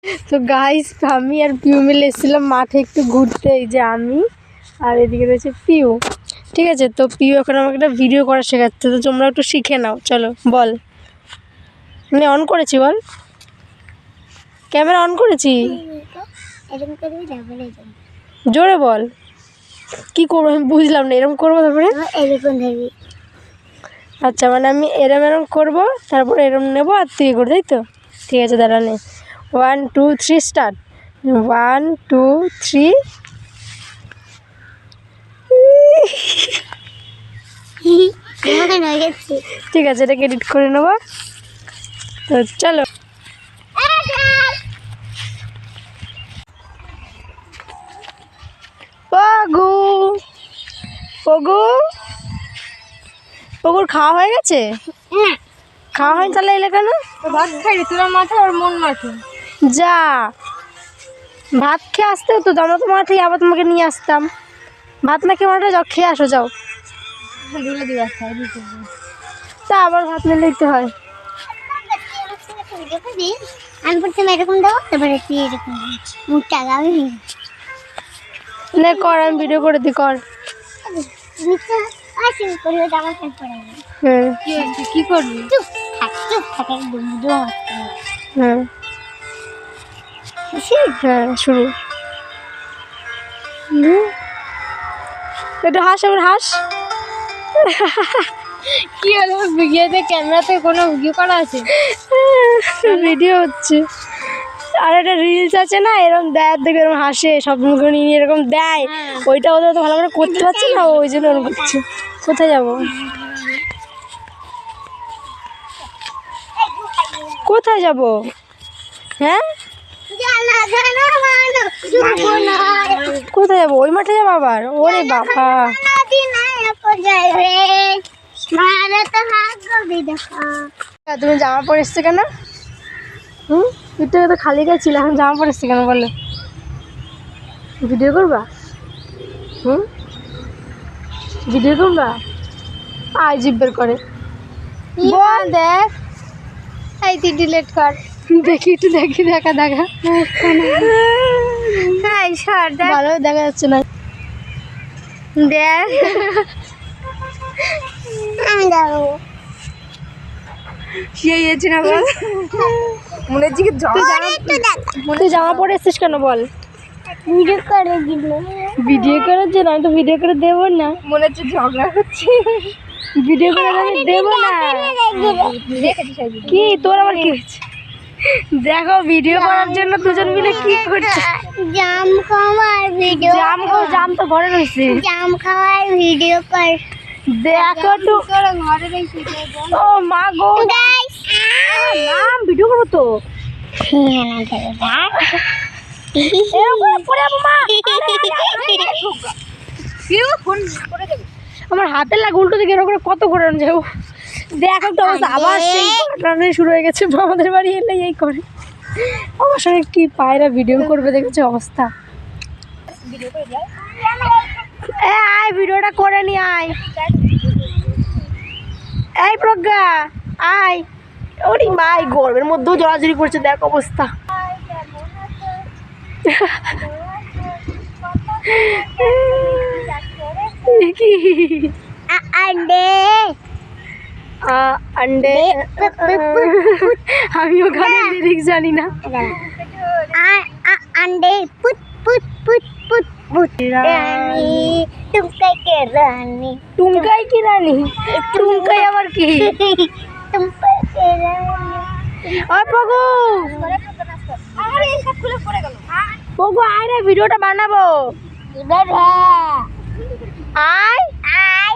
তো গাইস আমি আর পিউ মিলে এসেছিলাম মাঠে একটু ঘুরতে। এই যে আমি আর এদিকে রয়েছে পিউ। ঠিক আছে, তো পিউ এখন আমাকে একটা ভিডিও করা শেখাচ্ছে, তো তোমরা একটু শিখে নাও। চলো বল। মানে অন করেছি, বল। ক্যামেরা অন করেছি। জোরে বল। কি করবো আমি বুঝলাম না। এরকম করবো তারপরে? আচ্ছা, মানে আমি এরম করবো, তারপরে এরম নেবো আর তুই করে, তাই তো? ঠিক আছে, দাঁড়া নে। 1 2 3 স্টার্ট। 1 2 3। ঠিক আছে, এটাকে এডিট করে নেবো। তো চলো। পগু পগু পগুর খাওয়া হয়ে গেছে? খাওয়া হয়নি? তাহলে এলে কেন? ভাত খাইনি, তোরা মাঠে আর মন মাঠে যা। ভাত খেয়ে আসতে হতো, আমরা তো মাঠে আবার তোমাকে নিয়ে আসতাম। ভাত না খেয়ে মাঠে যাও, খেয়ে আসো, যাও। তা আবার ভাত নিয়ে লিখতে হয়। আমি প্রথমে এরকম দেবো, তারপরে তুই এরকম মুখটা আগাবি। নে কর, আমি ভিডিও করে দিই, কর। হ্যাঁ কি করবি? হ্যাঁ হ্যাঁ, শুরু। একটু হাস, আবার হাস। কি হলো? ভিডিওতে ক্যামেরাতে কোনো ভিডিও করা আছে? ভিডিও হচ্ছে। আর একটা রিলস আছে না, এরকম দেয়, দেখে এরকম হাসে, সব মুখে নিয়ে এরকম দেয়। ওইটা ওদের তো ভালো করে করতে পারছে না, ওই জন্য ওরকম করছে। কোথায় যাবো? কোথায় যাবো? হ্যাঁ, কোথায় যাবো? ওই মাঠে যাবো আবার? ওরে বাবা, তুমি জামা পরে এসছো কেন? এটা তো খালি গায়ে ছিল, এখন জামা পরে এসছো কেন বলো? ভিডিও করবা? ভিডিও করবা? আয় জিব্বের করে বল। দেখ, এই তুই ডিলিট কর। দেখি একটু, দেখি, দেখা দেখা। ভালো দেখা যাচ্ছে না। দেখ, আমি যাবো। না বল। মনে হচ্ছে কি তুই জামা পরে এসছিস কেন বল? ভিডিও করে দিল। ভিডিও করার জন্য? আমি তো ভিডিও করে দেবো না। মনে হচ্ছে ঝগড়া করছি। ভিডিও করে আমি দেবো না। কি তোর আবার কি হয়েছে? দেখো, ভিডিও করার জন্য দুজন মিলে কি করছে। জাম খাওয়ার ভিডিও। জাম তো ঘরে রয়েছে। জাম খাওয়ার ভিডিও কর। দেখো তো ঘরে রয়েছে। ও মা গো, নাম ভিডিও করবো তো। আমার হাতের লাগে উল্টো দিকে, এরকম করে কত করে যাবো। দেখো তো অবস্থা, আবার সেই ঘটনা শুরু হয়ে গেছে। আমাদের বাড়ি এলে এই করে আমার সঙ্গে কি পায়রা ভিডিও করবে, দেখেছো অবস্থা। আয় ভিডিওটা করে নি, আয়। এই প্রজ্ঞা, আয়। ওরে মাই, গরমের মধ্যেও জড়াজড়ি করছে, দেখ অবস্থা। আন্ডে আমি ওখানে লিরিক্স জানি না। अंडे पुट पुट पुट पुट पुट रानी टुमकाई के रानी। টুমকাই কি রানী? টুমকাই আবার কি? टुमकाई के रानी। ওই পগু, পগু আয় রে, ভিডিওটা বানাবো। আয় आय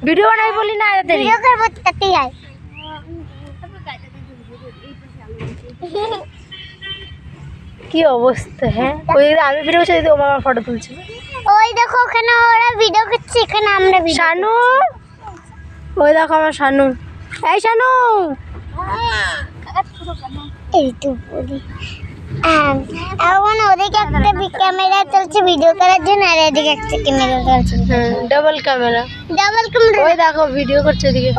ভিডিও বানাই বলি না তাড়াতাড়ি। वीडियो कर बहुत कती है। কি অবস্থা? হ্যাঁ, ওই আমি ভিডিও করছি, ও মামা ফটো তুলছে। ওই দেখো ওখানে ওরা ভিডিও করছে, এখানে আমরা ভিডিও। শানু, ওই দেখো আমার শানু। এই শানু, এই তো বলি এখন ওদিকে একটা ক্যামেরা চলছে ভিডিও করার জন্য, আর এদিকে একটা ক্যামেরা চলছে। Double camera. Double camera. ওই দেখো ভিডিও করছে এদিকে।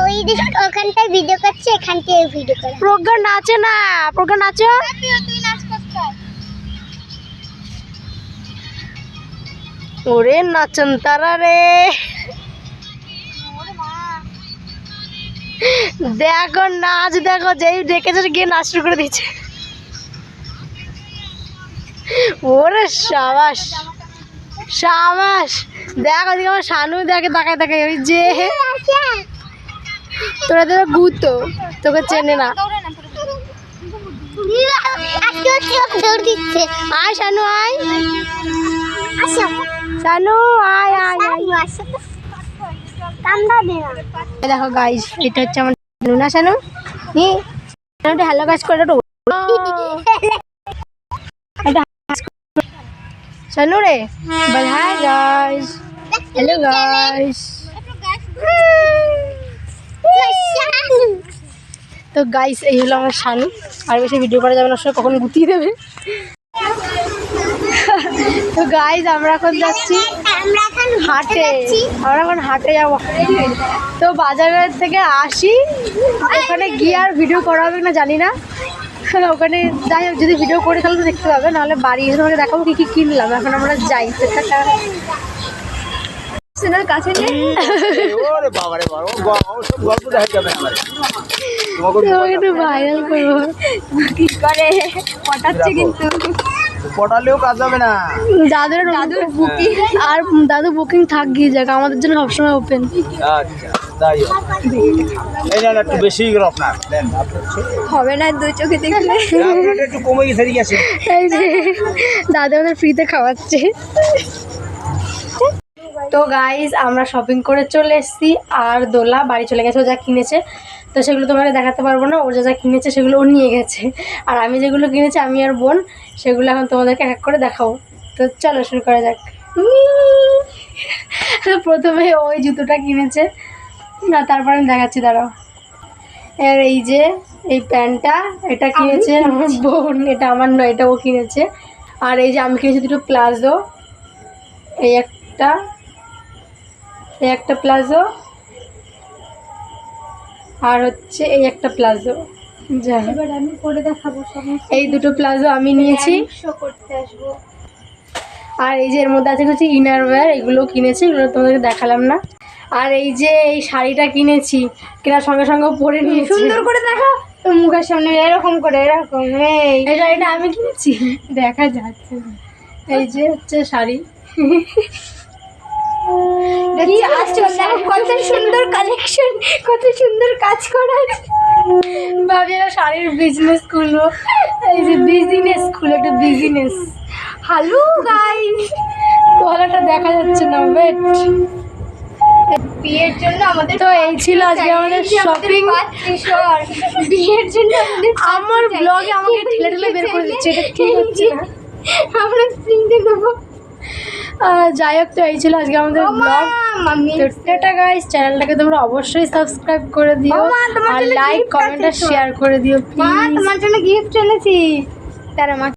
ওই দিকে ওখানটায় ভিডিও করছে, এখান থেকে ভিডিও করে। প্রজ্ঞা নাচে না, প্রজ্ঞা নাচো। তুই নাচ করতে। ওরে নাচন তারা রে, দেখো নাচ দেখো, যেই ডেকেছে গিয়ে নাচ শুরু করে দিচ্ছে। ওরে সাবাস সাবাস, দেখো দিকে আমার শানু দেখে তাকায় তাকায়, ওই যে তোরা তো গুতো, তোকে চেনে না। দৌড় দিচ্ছে। আয় শানু আয়, আসো শানু আয় আয় আয়। কামড়া দে না। দেখো গাইস, এটা হচ্ছে আমার শানু, না শানু হ্যালো গাইস করে একটু শানু রে বল হাই গাইস, হ্যালো গাইস। তো গাইস এই হলো আমার শানু, আর বেশি ভিডিও করা যাবে না, সে কখন গুতিয়ে দেবে। তো গাইস আমরা এখন যাচ্ছি হাটে, আমরা এখন হাটে যাবো। তো বাজারের থেকে আসি, ওখানে গিয়ে আর ভিডিও করা হবে না জানি না, ওখানে যাই হোক যদি ভিডিও করে তাহলে তো দেখতে পাবে, নাহলে বাড়ি এসে তোমাকে দেখাবো কী কী কিনলাম। এখন আমরা যাই সিনার কাছে নিয়ে একটু ভাইরাল করবো কি করে পটাচ্ছে, কিন্তু পটালেও কাজ হবে না। দাদুর বুকিং, আর দাদু বুকিং থাক গিয়ে যাক, আমাদের জন্য সবসময় ওপেন। আচ্ছা তাই এই না একটু বেশি গেল আপনার, দেন হবে না দুই চোখে দেখলে। আপনারটা একটু কমে গেছে, ঠিক আছে। এই যে দাদু আমাদের ফ্রিতে খাওয়াচ্ছে। তো গাইজ আমরা শপিং করে চলে এসেছি, আর দোলা বাড়ি চলে গেছে, ও যা কিনেছে। তো সেগুলো তোমাকে দেখাতে পারবো না, ও যা যা কিনেছে সেগুলো ও নিয়ে গেছে, আর আমি যেগুলো কিনেছি আমি আর বোন, সেগুলো এখন তোমাদেরকে এক এক করে দেখাবো। তো চলো শুরু করা যাক। প্রথমে ওই জুতোটা কিনেছে, না তারপর আমি দেখাচ্ছি, দাঁড়াও। আর এই যে এই প্যান্টটা, এটা কিনেছে আমার বোন, এটা আমার নয়, এটা ও কিনেছে। আর এই যে আমি কিনেছি দুটো প্লাজো, এই একটা প্লাজো, আর হচ্ছে এই একটা প্লাজো। যাই এবার আমি পরে দেখাবো এই দুটো প্লাজো আমি নিয়েছি, শো করতে আসবো। আর এই যে এর মধ্যে আছে কিছু ইনারওয়্যার, এগুলো কিনেছি, এগুলো তোমাদেরকে দেখালাম না। আর এই যে এই শাড়িটা কিনেছি, কেনার সঙ্গে সঙ্গে পরে নিয়েছি। সুন্দর করে দেখা মুখের সামনে এরকম করে, এরকম। এই শাড়িটা আমি কিনেছি, দেখা যাচ্ছে এই যে হচ্ছে শাড়ি। কত সুন্দর কালেকশন, কত সুন্দর কাজ করা। ভাবি না শাড়ির বিজনেস খুলবো, এই যে বিজনেস খুলে একটা বিজনেস। হ্যালো গাইস, তলাটা দেখা যাচ্ছে না, ওয়েট। বিয়ের জন্য আমাদের তো এই ছিল আজকে আমাদের শপিং। বিয়ের জন্য আমার ব্লগে আমাকে ঠেলে ঠেলে বের করে দিচ্ছে, এটা ঠিক হচ্ছে না। আমরা স্প্রিংতে দেবো। যাই হোক, তো এই ছিল আজকে আমাদের ব্লগ। তো টাটা গাইস, চ্যানেলটাকে তোমরা অবশ্যই সাবস্ক্রাইব করে দিও, আর লাইক কমেন্ট আর শেয়ার করে দিও মা প্লিজ। তোমার জন্য গিফট এনেছি, তারা মা